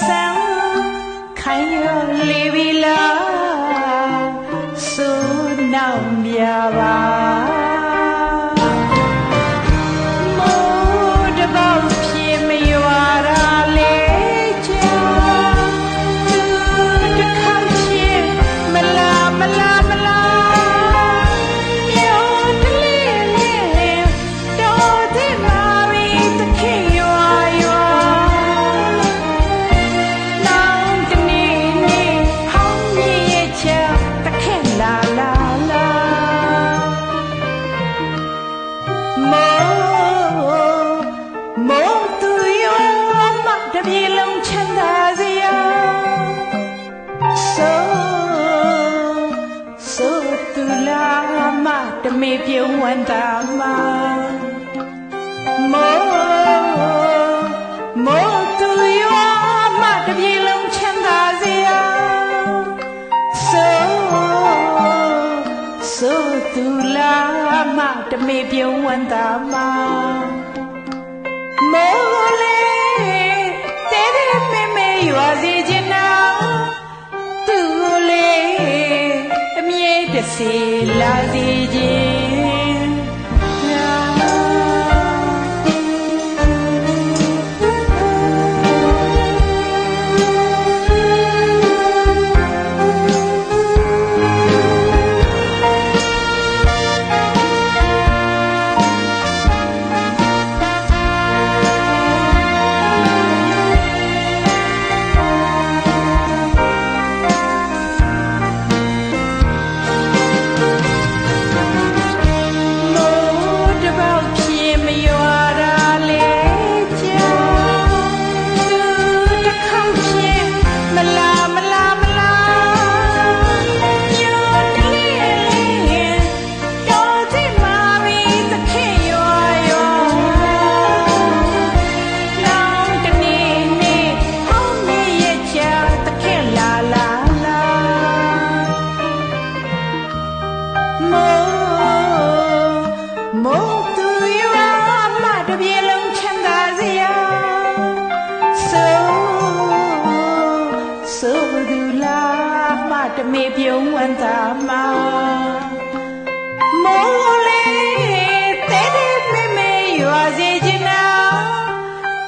ဆန်းခိုင်ရလေးပြီလားစိုးနောက်မြပါပြေလုံးချမ်းသာစရာဆိုသူလာမတမေပြုံးဝန္တာမှာမိုးသူရွာမတပြေလုံးချမ်းသာစရာဆိုသူလာမတမေပြုံးဝန္တာမှာမိုးလေရွာစီခြင်းနာသူကိုလေအမြဲတစေလာစီခြင်းမိုးသူရွာမတပြေလုံးချမ်းသာစရာဆိုသူလာမတမေပြုံးဝန္တာမှာမိုးလေးတဲတဲမေမေရွာစီခြင်းနာ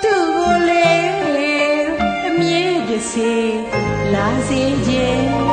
သူကိုလေအမြဲတစေလာစေခြင်း